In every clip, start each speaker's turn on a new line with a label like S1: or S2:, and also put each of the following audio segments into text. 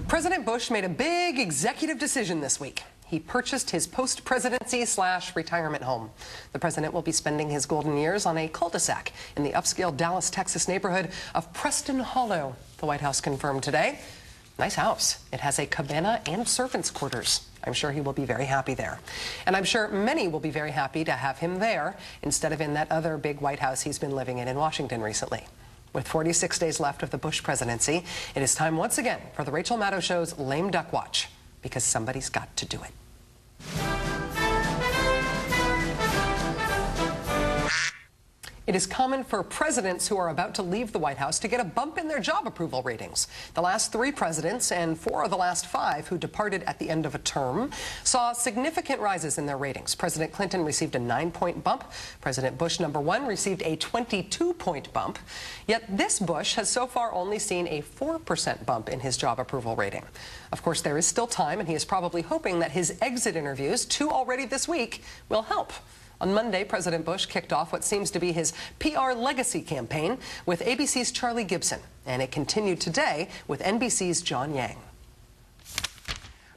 S1: President Bush made a big executive decision this week. He purchased his post-presidency/retirement home. The president will be spending his golden years on a cul-de-sac in the upscale Dallas, Texas neighborhood of Preston Hollow, the White House confirmed today. Nice house. It has a cabana and servants' quarters. I'm sure he will be very happy there. And I'm sure many will be very happy to have him there instead of in that other big White House he's been living in Washington recently. With 46 days left of the Bush presidency, it is time once again for the Rachel Maddow Show's Lame Duck Watch, because somebody's got to do it. It is common for presidents who are about to leave the White House to get a bump in their job approval ratings. The last 3 presidents and 4 of the last 5 who departed at the end of a term saw significant rises in their ratings. President Clinton received a 9-point bump. President Bush #1 received a 22-point bump. Yet this Bush has so far only seen a 4% bump in his job approval rating. Of course, there is still time, and he is probably hoping that his exit interviews, 2 already this week, will help. On Monday, President Bush kicked off what seems to be his PR legacy campaign with ABC's Charlie Gibson, and it continued today with NBC's John Yang.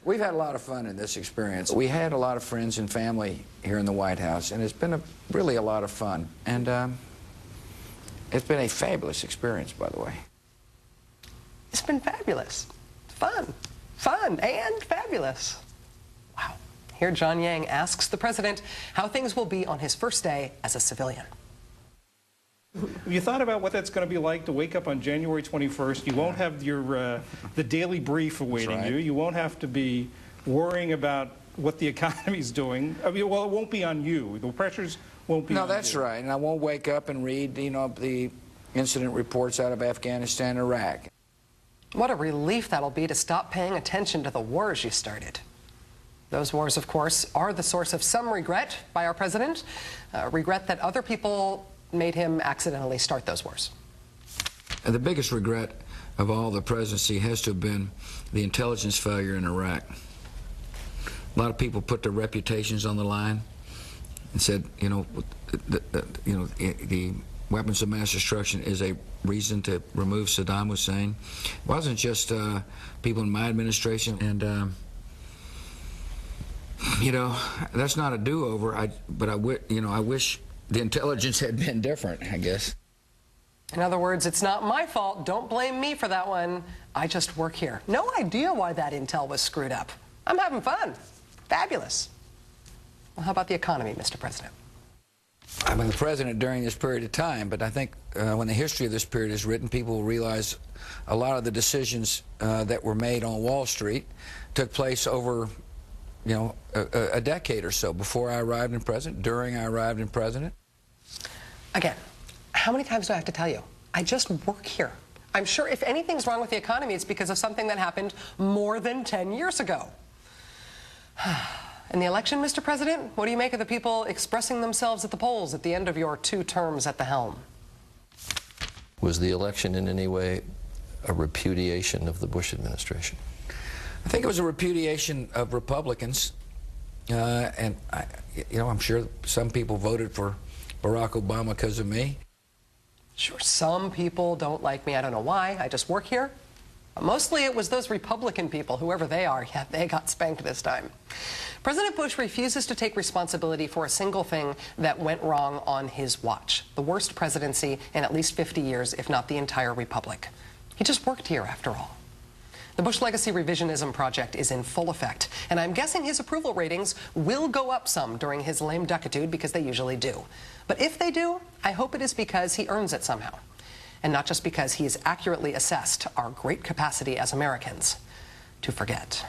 S2: We've had a lot of fun in this experience. We had a lot of friends and family here in the White House, and it's been really a lot of fun. And it's been a fabulous experience, by the way.
S1: It's been fabulous. Fun and fabulous. Wow. Here, John Yang asks the president how things will be on his first day as a civilian.
S3: Have you thought about what that's going to be like to wake up on January 21st? You won't have your the daily brief awaiting you. You won't have to be worrying about what the economy's doing. I mean, well, it won't be on you. The pressures won't be on you.
S2: No, that's right. And I won't wake up and read, the incident reports out of Afghanistan and Iraq.
S1: What a relief that'll be to stop paying attention to the wars you started. Those wars, of course, are the source of some regret by our president, regret that other people made him accidentally start those wars.
S2: And the biggest regret of all the presidency has to have been the intelligence failure in Iraq. A lot of people put their reputations on the line and said, the weapons of mass destruction is a reason to remove Saddam Hussein. It wasn't just people in my administration, and that's not a do-over. But I wish the intelligence had been different, I guess.
S1: In other words, it's not my fault. Don't blame me for that one. I just work here. No idea why that intel was screwed up. I'm having fun. Fabulous. Well, how about the economy, Mr. President?
S2: I've been the president during this period of time, but I think when the history of this period is written, people will realize a lot of the decisions that were made on Wall Street took place over a decade or so, before I arrived in president, during I arrived in president.
S1: Again, how many times do I have to tell you? I just work here. I'm sure if anything's wrong with the economy, it's because of something that happened more than 10 years ago. In the election, Mr. President, what do you make of the people expressing themselves at the polls at the end of your 2 terms at the helm?
S4: Was the election in any way a repudiation of the Bush administration?
S2: I think it was a repudiation of Republicans, and I'm sure some people voted for Barack Obama because of me.
S1: Sure, some people don't like me. I don't know why. I just work here. But mostly it was those Republican people, whoever they are. Yeah, they got spanked this time. President Bush refuses to take responsibility for a single thing that went wrong on his watch. The worst presidency in at least 50 years, if not the entire republic. He just worked here, after all. The Bush Legacy Revisionism Project is in full effect, and I'm guessing his approval ratings will go up some during his lame duckitude, because they usually do. But if they do, I hope it is because he earns it somehow, and not just because he has accurately assessed our great capacity as Americans to forget.